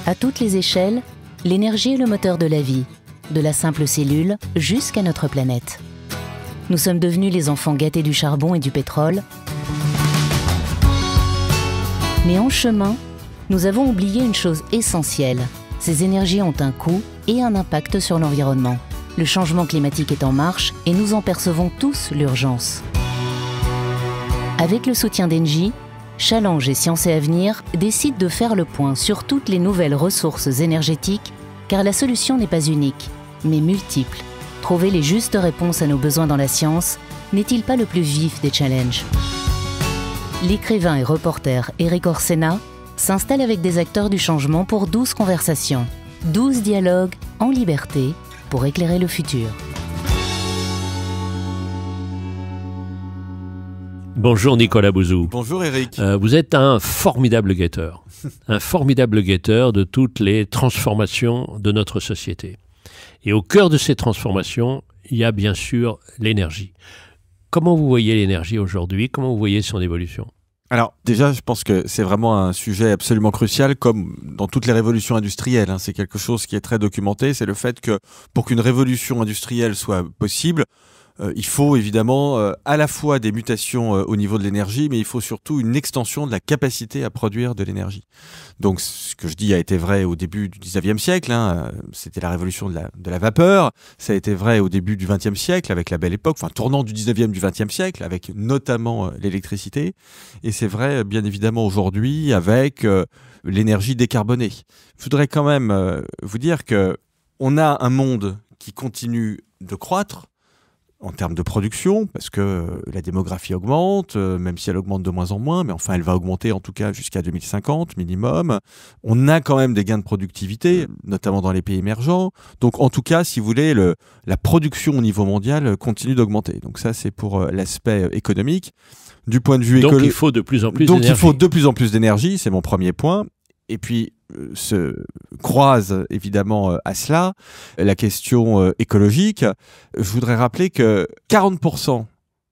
À toutes les échelles, l'énergie est le moteur de la vie, de la simple cellule jusqu'à notre planète. Nous sommes devenus les enfants gâtés du charbon et du pétrole. Mais en chemin, nous avons oublié une chose essentielle. Ces énergies ont un coût et un impact sur l'environnement. Le changement climatique est en marche et nous en percevons tous l'urgence. Avec le soutien d'Engie, Challenge et Sciences et Avenir décident de faire le point sur toutes les nouvelles ressources énergétiques, car la solution n'est pas unique, mais multiple. Trouver les justes réponses à nos besoins dans la science n'est-il pas le plus vif des challenges? L'écrivain et reporter Erik Orsenna s'installe avec des acteurs du changement pour 12 conversations, 12 dialogues en liberté pour éclairer le futur. Bonjour Nicolas Bouzou. Bonjour Eric. Vous êtes un formidable guetteur, un formidable guetteur de toutes les transformations de notre société. Et au cœur de ces transformations, il y a bien sûr l'énergie. Comment vous voyez l'énergie aujourd'hui? Comment vous voyez son évolution? Alors déjà, je pense que c'est vraiment un sujet absolument crucial, comme dans toutes les révolutions industrielles. C'est quelque chose qui est très documenté. C'est le fait que pour qu'une révolution industrielle soit possible, il faut évidemment à la fois des mutations au niveau de l'énergie, mais il faut surtout une extension de la capacité à produire de l'énergie. Donc ce que je dis a été vrai au début du 19e siècle, c'était la révolution de la vapeur, ça a été vrai au début du 20e siècle avec la Belle Époque, enfin tournant du 19e du 20e siècle avec notamment l'électricité, et c'est vrai bien évidemment aujourd'hui avec l'énergie décarbonée. Je voudrais quand même vous dire que on a un monde qui continue de croître, en termes de production, parce que la démographie augmente, même si elle augmente de moins en moins, mais enfin elle va augmenter en tout cas jusqu'à 2050 minimum. On a quand même des gains de productivité, notamment dans les pays émergents. Donc en tout cas, si vous voulez, la production au niveau mondial continue d'augmenter. Donc ça, c'est pour l'aspect économique. Du point de vue écologique. Donc il faut de plus en plus d'énergie. Donc il faut de plus en plus d'énergie, c'est mon premier point. Et puis se croise évidemment à cela la question écologique. Je voudrais rappeler que 40%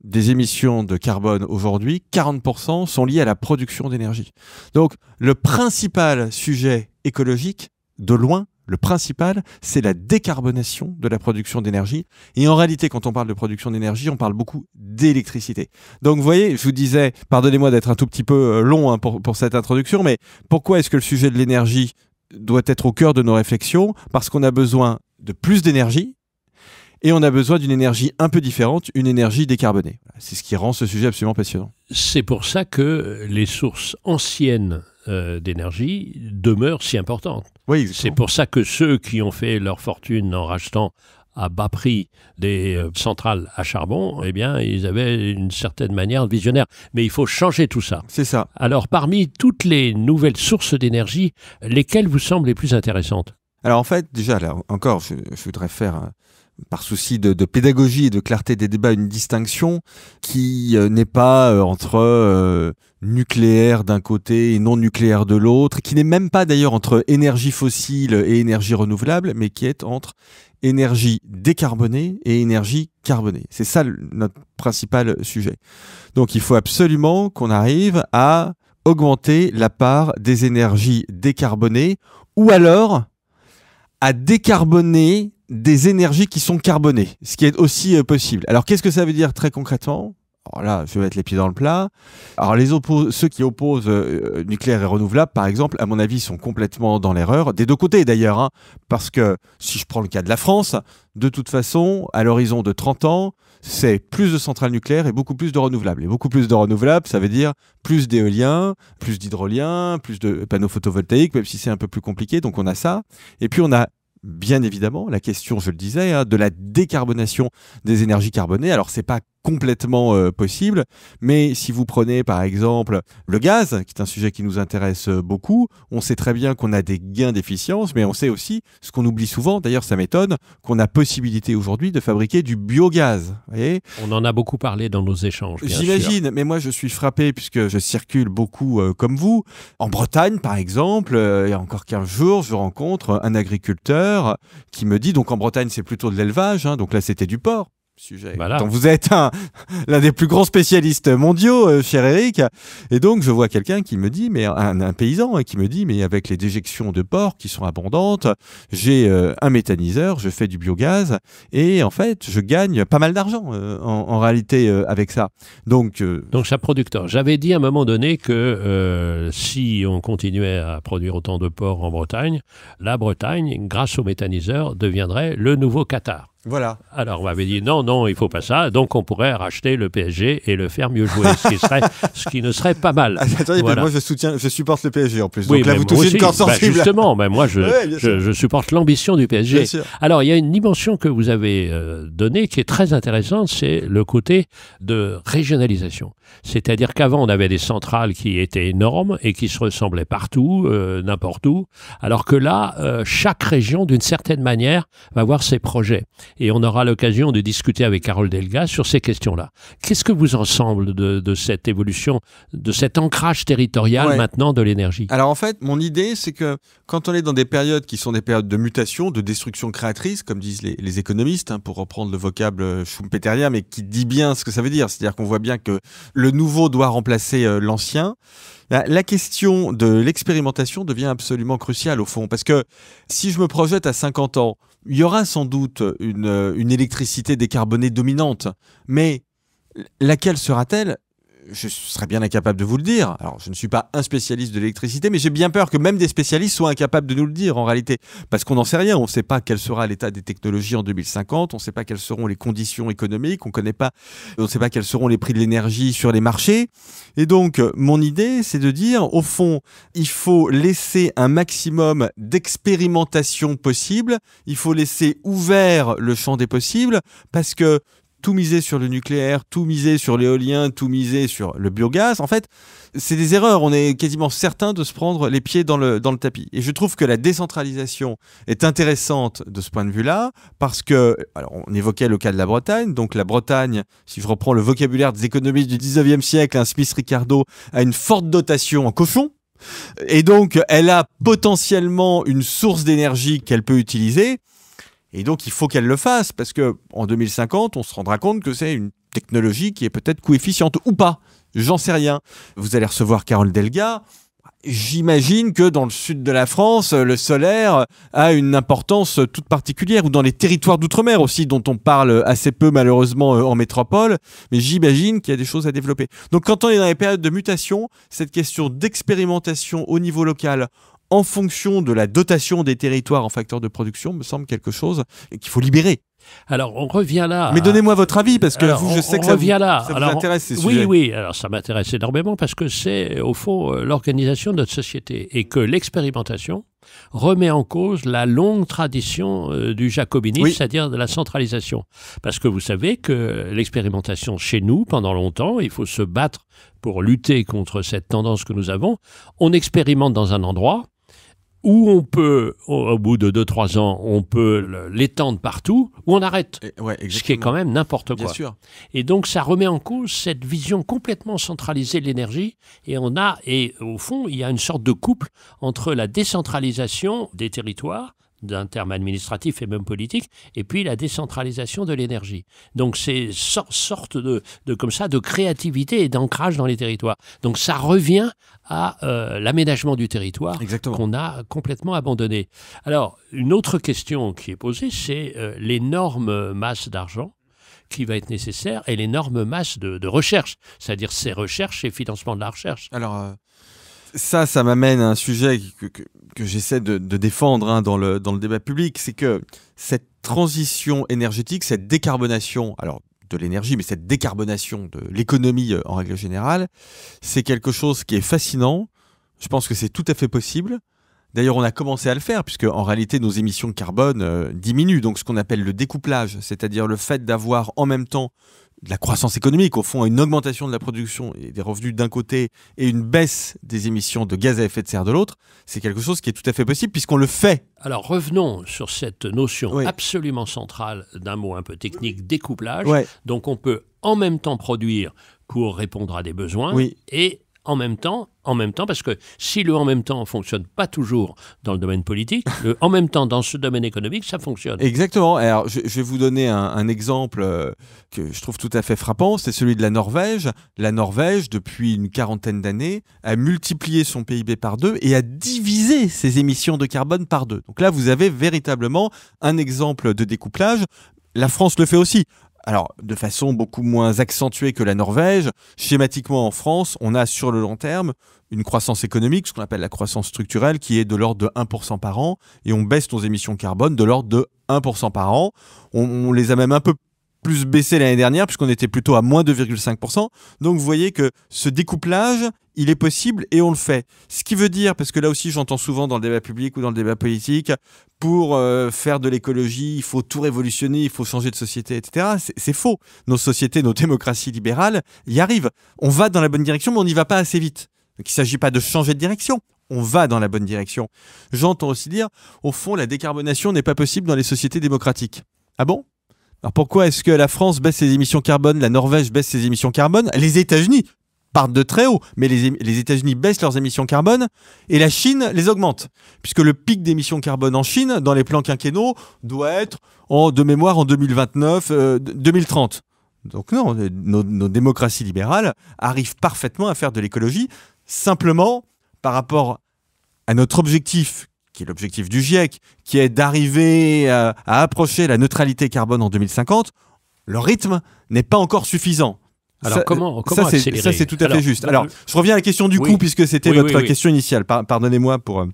des émissions de carbone aujourd'hui, 40% sont liées à la production d'énergie. Donc le principal sujet écologique, de loin, le principal, c'est la décarbonation de la production d'énergie. Et en réalité, quand on parle de production d'énergie, on parle beaucoup d'électricité. Donc vous voyez, je vous disais, pardonnez-moi d'être un tout petit peu long pour cette introduction, mais pourquoi est-ce que le sujet de l'énergie doit être au cœur de nos réflexions? Parce qu'on a besoin de plus d'énergie et on a besoin d'une énergie un peu différente, une énergie décarbonée. C'est ce qui rend ce sujet absolument passionnant. C'est pour ça que les sources anciennes d'énergie demeurent si importantes. Oui, exactement. C'est pour ça que ceux qui ont fait leur fortune en rachetant à bas prix des centrales à charbon, eh bien, ils avaient une certaine manière visionnaire. Mais il faut changer tout ça. C'est ça. Alors, parmi toutes les nouvelles sources d'énergie, lesquelles vous semblent les plus intéressantes? Alors en fait, déjà, là encore, je voudrais faire, par souci de pédagogie et de clarté des débats, une distinction qui n'est pas entre nucléaire d'un côté et non nucléaire de l'autre, qui n'est même pas d'ailleurs entre énergie fossile et énergie renouvelable, mais qui est entre énergie décarbonée et énergie carbonée. C'est ça notre principal sujet. Donc il faut absolument qu'on arrive à augmenter la part des énergies décarbonées, ou alors à décarboner des énergies qui sont carbonées, ce qui est aussi possible. Alors qu'est-ce que ça veut dire très concrètement? Alors là, je vais mettre les pieds dans le plat. Alors ceux qui opposent nucléaire et renouvelable, par exemple, à mon avis, sont complètement dans l'erreur, des deux côtés d'ailleurs, parce que si je prends le cas de la France, de toute façon, à l'horizon de 30 ans, c'est plus de centrales nucléaires et beaucoup plus de renouvelables. Et beaucoup plus de renouvelables, ça veut dire plus d'éolien, plus d'hydrolien, plus de panneaux photovoltaïques, même si c'est un peu plus compliqué. Donc on a ça. Et puis on a bien évidemment la question, je le disais, de la décarbonation des énergies carbonées. Alors c'est pas complètement possible, mais si vous prenez par exemple le gaz, qui est un sujet qui nous intéresse beaucoup, on sait très bien qu'on a des gains d'efficience, mais on sait aussi, ce qu'on oublie souvent, d'ailleurs ça m'étonne, qu'on a possibilité aujourd'hui de fabriquer du biogaz. Vous voyez ? On en a beaucoup parlé dans nos échanges, bien J'imagine, sûr. mais moi je suis frappé puisque je circule beaucoup comme vous. En Bretagne par exemple, il y a encore 15 jours, je rencontre un agriculteur qui me dit, donc en Bretagne c'est plutôt de l'élevage, donc là c'était du porc. sujet Voilà. dont vous êtes l'un des plus grands spécialistes mondiaux, cher Eric. Et donc, je vois quelqu'un qui me dit, mais un paysan qui me dit, mais avec les déjections de porc qui sont abondantes, j'ai un méthaniseur, je fais du biogaz et en fait, je gagne pas mal d'argent en réalité avec ça. Donc, c'est producteur. J'avais dit à un moment donné que si on continuait à produire autant de porc en Bretagne, la Bretagne, grâce au méthaniseur, deviendrait le nouveau Qatar. voilà. Alors, on m'avait dit non, il faut pas ça. Donc, on pourrait racheter le PSG et le faire mieux jouer, ce qui ne serait pas mal. Attendez, Voilà. moi je supporte le PSG en plus. Oui, Donc là, mais vous moi touchez aussi. une corde sensible. Justement, moi, je supporte l'ambition du PSG. Bien sûr. Alors, il y a une dimension que vous avez donnée qui est très intéressante, c'est le côté de régionalisation. C'est-à-dire qu'avant, on avait des centrales qui étaient énormes et qui se ressemblaient partout, n'importe où, alors que là, chaque région, d'une certaine manière, va avoir ses projets. Et on aura l'occasion de discuter avec Carole Delga sur ces questions-là. Qu'est-ce que vous en semble de cette évolution, de cet ancrage territorial maintenant de l'énergie? Alors en fait, mon idée, c'est que quand on est dans des périodes qui sont des périodes de mutation, de destruction créatrice, comme disent les économistes, pour reprendre le vocable schumpeterien, mais qui dit bien ce que ça veut dire, c'est-à-dire qu'on voit bien que le nouveau doit remplacer l'ancien. La question de l'expérimentation devient absolument cruciale au fond, parce que si je me projette à 50 ans, il y aura sans doute une électricité décarbonée dominante, mais laquelle sera-t-elle ? Je serais bien incapable de vous le dire. Alors, je ne suis pas un spécialiste de l'électricité, mais j'ai bien peur que même des spécialistes soient incapables de nous le dire en réalité. Parce qu'on n'en sait rien. On ne sait pas quel sera l'état des technologies en 2050. On ne sait pas quelles seront les conditions économiques. On ne sait pas quels seront les prix de l'énergie sur les marchés. Et donc, mon idée, c'est de dire, au fond, il faut laisser un maximum d'expérimentation possible. Il faut laisser ouvert le champ des possibles parce que tout miser sur le nucléaire, tout miser sur l'éolien, tout miser sur le biogaz, en fait, c'est des erreurs. On est quasiment certain de se prendre les pieds dans le tapis. Et je trouve que la décentralisation est intéressante de ce point de vue-là, parce que, alors on évoquait le cas de la Bretagne, donc la Bretagne, si je reprends le vocabulaire des économistes du 19e siècle, Smith Ricardo a une forte dotation en cochon, et donc elle a potentiellement une source d'énergie qu'elle peut utiliser. Et donc, il faut qu'elle le fasse, parce que en 2050, on se rendra compte que c'est une technologie qui est peut-être coefficiente ou pas. J'en sais rien. Vous allez recevoir Carole Delga. J'imagine que dans le sud de la France, le solaire a une importance toute particulière, ou dans les territoires d'outre-mer aussi, dont on parle assez peu malheureusement en métropole, mais j'imagine qu'il y a des choses à développer. Donc quand on est dans les périodes de mutation, cette question d'expérimentation au niveau local, en fonction de la dotation des territoires en facteurs de production, me semble quelque chose qu'il faut libérer. Alors, on revient là. Mais donnez-moi votre avis, parce que alors, je sais que ça vous intéresse, ces sujets. Oui, alors ça m'intéresse énormément, parce que c'est, au fond, l'organisation de notre société. Et que l'expérimentation remet en cause la longue tradition du jacobinisme, c'est-à-dire de la centralisation. Parce que vous savez que l'expérimentation chez nous, pendant longtemps, il faut se battre pour lutter contre cette tendance que nous avons. On expérimente dans un endroit où on peut, au bout de 2-3 ans, on peut l'étendre partout, ou on arrête. Ce qui est quand même n'importe quoi. Bien sûr. Et donc, ça remet en cause cette vision complètement centralisée de l'énergie. Et au fond, il y a une sorte de couple entre la décentralisation des territoires, d'un terme administratif et même politique, et puis la décentralisation de l'énergie. Donc c'est sorte de comme ça de créativité et d'ancrage dans les territoires. Donc ça revient à l'aménagement du territoire qu'on a complètement abandonné. Alors une autre question qui est posée, c'est l'énorme masse d'argent qui va être nécessaire et l'énorme masse de recherche, c'est-à-dire ces recherches et financement de la recherche. Alors ça m'amène à un sujet que j'essaie de défendre dans le débat public, c'est que cette transition énergétique, cette décarbonation, alors de l'énergie, mais cette décarbonation de l'économie en règle générale, c'est quelque chose qui est fascinant. Je pense que c'est tout à fait possible. D'ailleurs, on a commencé à le faire, puisque en réalité, nos émissions de carbone diminuent. Donc, ce qu'on appelle le découplage, c'est-à-dire le fait d'avoir en même temps de la croissance économique, au fond, une augmentation de la production et des revenus d'un côté et une baisse des émissions de gaz à effet de serre de l'autre, c'est quelque chose qui est tout à fait possible puisqu'on le fait. Alors revenons sur cette notion absolument centrale d'un mot un peu technique, découplage. Donc on peut en même temps produire pour répondre à des besoins et en même temps, parce que si le en même temps ne fonctionne pas toujours dans le domaine politique, le en même temps dans ce domaine économique, ça fonctionne. Exactement. Alors, je vais vous donner un exemple que je trouve tout à fait frappant, c'est celui de la Norvège. La Norvège, depuis une quarantaine d'années, a multiplié son PIB par 2 et a divisé ses émissions de carbone par 2. Donc là, vous avez véritablement un exemple de découplage. La France le fait aussi. Alors, de façon beaucoup moins accentuée que la Norvège, schématiquement en France, on a sur le long terme une croissance économique, ce qu'on appelle la croissance structurelle, qui est de l'ordre de 1% par an, et on baisse nos émissions carbone de l'ordre de 1% par an. On les a même un peu plus baissées l'année dernière, puisqu'on était plutôt à moins 2,5%. Donc vous voyez que ce découplage, il est possible et on le fait. Ce qui veut dire, parce que là aussi j'entends souvent dans le débat public ou dans le débat politique, pour faire de l'écologie, il faut tout révolutionner, il faut changer de société, etc. C'est faux. Nos sociétés, nos démocraties libérales y arrivent. On va dans la bonne direction, mais on n'y va pas assez vite. Donc il ne s'agit pas de changer de direction. On va dans la bonne direction. J'entends aussi dire, au fond, la décarbonation n'est pas possible dans les sociétés démocratiques. Ah bon ? Alors pourquoi est-ce que la France baisse ses émissions carbone, la Norvège baisse ses émissions carbone, les États-Unis partent de très haut, mais les États-Unis baissent leurs émissions carbone et la Chine les augmente, puisque le pic d'émissions carbone en Chine, dans les plans quinquennaux, doit être de mémoire en 2029, 2030. Donc non, nos démocraties libérales arrivent parfaitement à faire de l'écologie, simplement par rapport à notre objectif, qui est l'objectif du GIEC, qui est d'arriver à approcher la neutralité carbone en 2050, le rythme n'est pas encore suffisant. Alors comment accélérer ? Ça, c'est tout à fait juste. Alors, je reviens à la question du coût, puisque c'était votre question initiale. Pardonnez-moi pour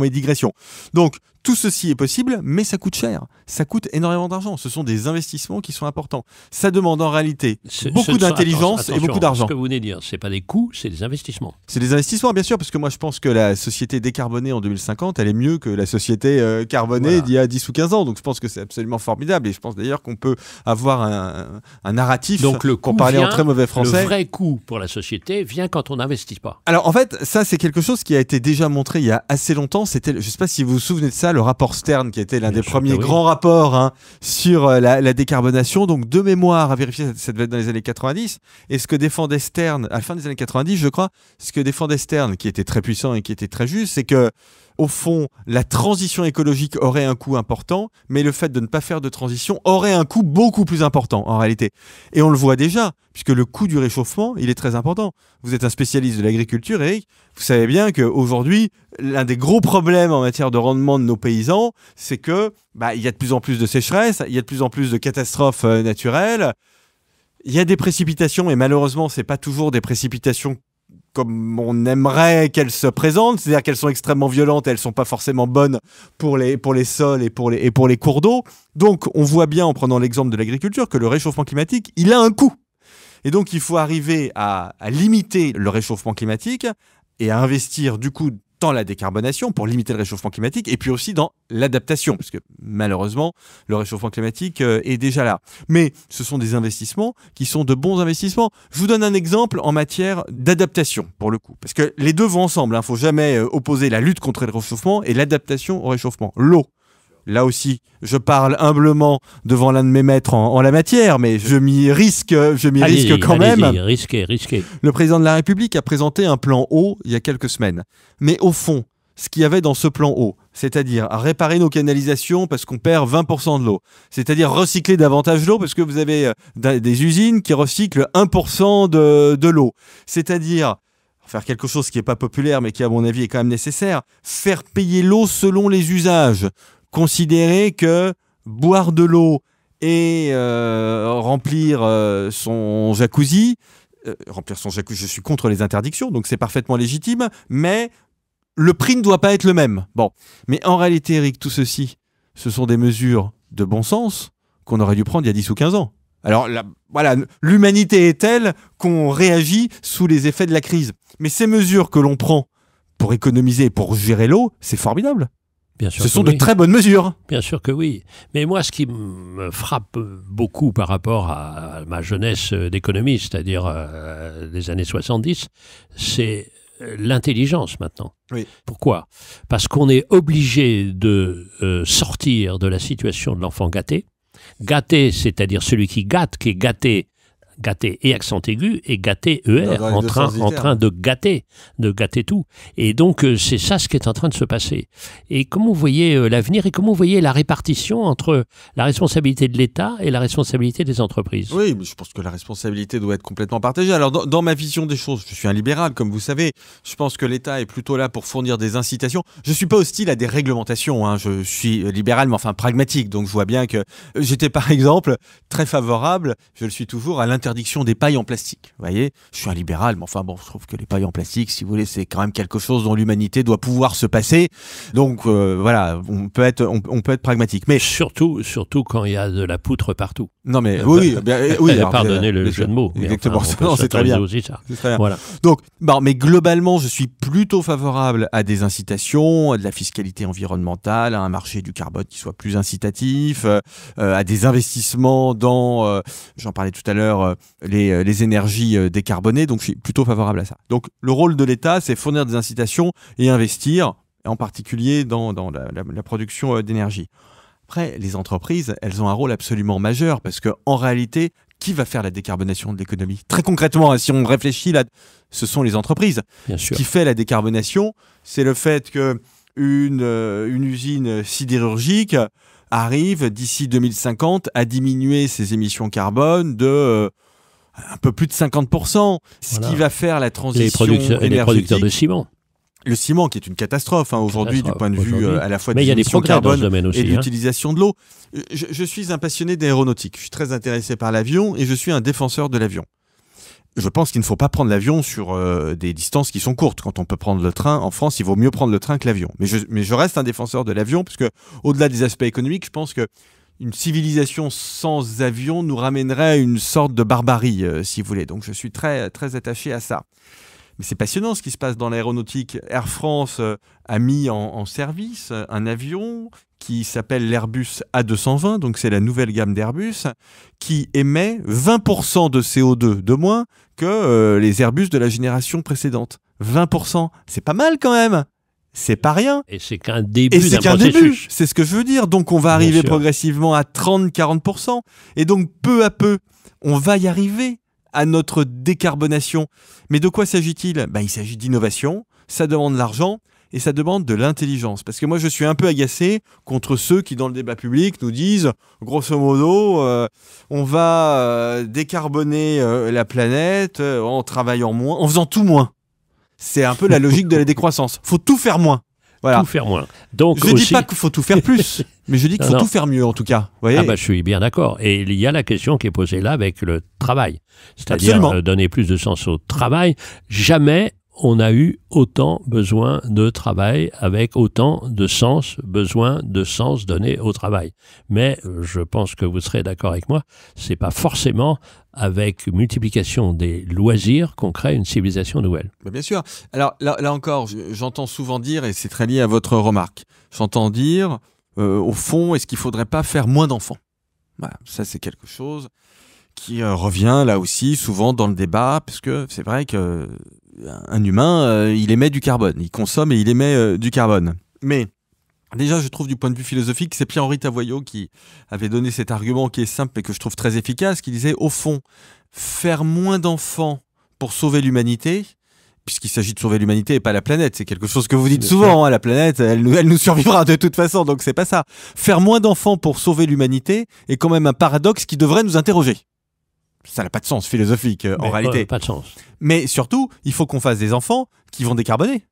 mes digressions. Donc, tout ceci est possible, mais ça coûte cher. Ça coûte énormément d'argent. Ce sont des investissements qui sont importants. Ça demande en réalité beaucoup d'intelligence et beaucoup d'argent. Ce que vous venez de dire, ce n'est pas des coûts, c'est des investissements. C'est des investissements, bien sûr, parce que moi, je pense que la société décarbonée en 2050, elle est mieux que la société carbonée d'il y a 10 ou 15 ans. Donc, je pense que c'est absolument formidable. Et je pense d'ailleurs qu'on peut avoir un narratif pour parler en très mauvais français. Le vrai coût pour la société vient quand on n'investit pas. Alors, en fait, ça, c'est quelque chose qui a été déjà montré il y a assez longtemps. C'était, je ne sais pas si vous vous souvenez de ça, le rapport Stern, qui était l'un des premiers grands rapports sur la décarbonation. Donc, de mémoire, à vérifier, ça devait être dans les années 90. Et ce que défendait Stern, à la fin des années 90, je crois, ce que défendait Stern, qui était très puissant et qui était très juste, c'est que, au fond, la transition écologique aurait un coût important, mais le fait de ne pas faire de transition aurait un coût beaucoup plus important, en réalité. Et on le voit déjà, puisque le coût du réchauffement, il est très important. Vous êtes un spécialiste de l'agriculture, Eric. Vous savez bien qu'aujourd'hui, l'un des gros problèmes en matière de rendement de nos paysans, c'est que il y a de plus en plus de sécheresse, il y a de plus en plus de catastrophes naturelles, il y a des précipitations, et malheureusement, c'est pas toujours des précipitations comme on aimerait qu'elles se présentent, c'est-à-dire qu'elles sont extrêmement violentes et elles sont pas forcément bonnes pour les sols et pour les cours d'eau. Donc, on voit bien, en prenant l'exemple de l'agriculture, que le réchauffement climatique, il a un coût. Et donc, il faut arriver à limiter le réchauffement climatique et à investir, du coup, dans la décarbonation pour limiter le réchauffement climatique et puis aussi dans l'adaptation, parce que malheureusement, le réchauffement climatique est déjà là. Mais ce sont des investissements qui sont de bons investissements. Je vous donne un exemple en matière d'adaptation, pour le coup, parce que les deux vont ensemble. Il ne faut jamais opposer la lutte contre le réchauffement et l'adaptation au réchauffement. L'eau. Là aussi, je parle humblement devant l'un de mes maîtres en la matière, mais je m'y risque quand même. Risquez. Le président de la République a présenté un plan eau il y a quelques semaines. Mais au fond, ce qu'il y avait dans ce plan eau, c'est-à-dire réparer nos canalisations parce qu'on perd 20% de l'eau, c'est-à-dire recycler davantage l'eau parce que vous avez des usines qui recyclent 1% de l'eau, c'est-à-dire faire quelque chose qui n'est pas populaire mais qui, à mon avis, est quand même nécessaire, faire payer l'eau selon les usages. Considérer que boire de l'eau et remplir son jacuzzi, je suis contre les interdictions, donc c'est parfaitement légitime, mais le prix ne doit pas être le même. Bon, mais en réalité, Eric, tout ceci, ce sont des mesures de bon sens qu'on aurait dû prendre il y a 10 ou 15 ans. Alors, l'humanité est telle qu'on réagit sous les effets de la crise. Mais ces mesures que l'on prend pour économiser, pour gérer l'eau, c'est formidable. Bien sûr Ce sont de très bonnes mesures. Bien sûr que oui. Mais moi, ce qui me frappe beaucoup par rapport à ma jeunesse d'économiste, c'est-à-dire les années 70, c'est l'intelligence maintenant. Oui. Pourquoi ? Parce qu'on est obligé de sortir de la situation de l'enfant gâté. Gâté, c'est-à-dire celui qui est gâté gâter et accent aigu et gâter ER, Dans les deux sens du en terme. train de gâter tout. Et donc c'est ça ce qui est en train de se passer. Et comment vous voyez l'avenir et comment vous voyez la répartition entre la responsabilité de l'État et la responsabilité des entreprises? Oui, mais je pense que la responsabilité doit être complètement partagée. Alors, dans ma vision des choses, je suis un libéral, comme vous savez. Je pense que l'État est plutôt là pour fournir des incitations. Je suis pas hostile à des réglementations, hein. Je suis libéral, mais enfin pragmatique. Donc, je vois bien que j'étais, par exemple, très favorable, je le suis toujours, à l'interdiction des pailles en plastique. Vous voyez, je suis un libéral, mais enfin bon, je trouve que les pailles en plastique, si vous voulez, c'est quand même quelque chose dont l'humanité doit pouvoir se passer. Donc, voilà, on peut être pragmatique. Mais Surtout quand il y a de la poutre partout. non, mais oui, alors, pardonnez le jeu de mots. Mais exactement. enfin, on peut Non, c'est très bien. s'autoriser aussi ça. C'est très bien. Voilà. Donc, bon, mais globalement, je suis plutôt favorable à des incitations, à de la fiscalité environnementale, à un marché du carbone qui soit plus incitatif, à des investissements dans, j'en parlais tout à l'heure, les énergies décarbonées. Donc, je suis plutôt favorable à ça. Donc, le rôle de l'État, c'est fournir des incitations et investir, en particulier dans la production d'énergie. Après, les entreprises, elles ont un rôle absolument majeur parce que, en réalité, qui va faire la décarbonation de l'économie? Très concrètement, si on réfléchit là, ce sont les entreprises. Bien Ce sûr. qui fait la décarbonation, c'est le fait que une usine sidérurgique arrive d'ici 2050 à diminuer ses émissions carbone de un peu plus de 50%. Ce Voilà. qui va faire la Les transition producteurs énergétique. de ciment. Le ciment, qui est une catastrophe aujourd'hui du point de vue à la fois Mais il des y a des émissions progrès dans ce carbone domaine aussi. et de hein. l'utilisation de l'eau. Je suis un passionné d'aéronautique. Je suis très intéressé par l'avion et je suis un défenseur de l'avion. Je pense qu'il ne faut pas prendre l'avion sur des distances qui sont courtes. Quand on peut prendre le train, en France, il vaut mieux prendre le train que l'avion. Mais je reste un défenseur de l'avion parce que, au-delà des aspects économiques, je pense que une civilisation sans avion nous ramènerait à une sorte de barbarie, si vous voulez. Donc, je suis très, très attaché à ça. Mais c'est passionnant ce qui se passe dans l'aéronautique. Air France a mis en service un avion qui s'appelle l'Airbus A220, donc c'est la nouvelle gamme d'Airbus, qui émet 20% de CO2 de moins que les Airbus de la génération précédente. 20%, c'est pas mal quand même. C'est pas rien. Et c'est qu'un début Et c'est d'un qu'un début, processus. c'est ce que je veux dire. Donc on va Bien arriver sûr. progressivement à 30-40%. Et donc peu à peu, on va y arriver à notre décarbonation. Mais de quoi s'agit-il? Il s'agit d'innovation, ça demande de l'argent et ça demande de l'intelligence. Parce que moi, je suis un peu agacé contre ceux qui, dans le débat public, nous disent, grosso modo, on va décarboner la planète en travaillant moins, en faisant tout moins. C'est un peu la logique de la décroissance. Faut tout faire moins. Voilà. Tout faire moins. Donc Je ne dis aussi... pas qu'il faut tout faire plus, mais je dis qu'il faut Non. tout faire mieux, en tout cas. Vous voyez, Ah je suis bien d'accord. Et il y a la question qui est posée là avec le travail. C'est-à-dire Absolument. donner plus de sens au travail. Jamais on a eu autant besoin de travail avec autant de sens, besoin de sens donné au travail. Mais je pense que vous serez d'accord avec moi, c'est pas forcément avec multiplication des loisirs qu'on crée une civilisation nouvelle. Bien sûr. Alors là encore, j'entends souvent dire, et c'est très lié à votre remarque, j'entends dire, au fond, est-ce qu'il ne faudrait pas faire moins d'enfants? Voilà, ça c'est quelque chose qui revient là aussi souvent dans le débat, parce que c'est vrai qu'un humain, il émet du carbone, il consomme et il émet du carbone. Mais déjà, je trouve du point de vue philosophique, c'est Pierre-Henri Tavoyot qui avait donné cet argument qui est simple mais que je trouve très efficace, qui disait, au fond, faire moins d'enfants pour sauver l'humanité, puisqu'il s'agit de sauver l'humanité et pas la planète, c'est quelque chose que vous dites souvent, hein, la planète, elle nous survivra de toute façon, donc c'est pas ça. Faire moins d'enfants pour sauver l'humanité est quand même un paradoxe qui devrait nous interroger. Ça n'a pas de sens philosophique en réalité. Pas de sens. Mais surtout, il faut qu'on fasse des enfants qui vont décarboner.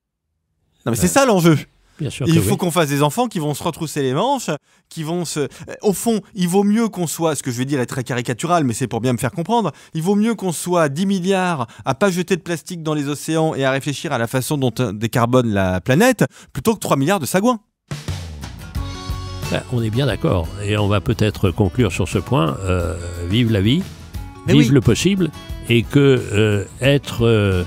Non mais c'est ça l'enjeu. Bien sûr Il que faut oui. qu'on fasse des enfants qui vont se retrousser les manches, qui vont se... Au fond, il vaut mieux qu'on soit, ce que je vais dire est très caricatural, mais c'est pour bien me faire comprendre, il vaut mieux qu'on soit 10 milliards à pas jeter de plastique dans les océans et à réfléchir à la façon dont on décarbone la planète, plutôt que 3 milliards de sagouins. On est bien d'accord. Et on va peut-être conclure sur ce point. Vive la vie, Mais vive oui. le possible. Et que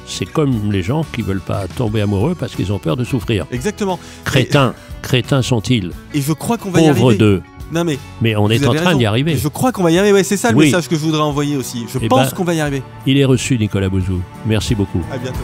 c'est comme les gens qui ne veulent pas tomber amoureux parce qu'ils ont peur de souffrir. Exactement. Crétins sont-ils? Et je crois qu'on va y Pauvres arriver. d'eux. Non mais... Mais on est vous en avez train raison. d'y arriver. Je crois qu'on va y arriver, ouais, c'est ça le Oui. message que je voudrais envoyer aussi. Je Eh pense ben, qu'on va y arriver. Il est reçu, Nicolas Bouzou. Merci beaucoup. À bientôt.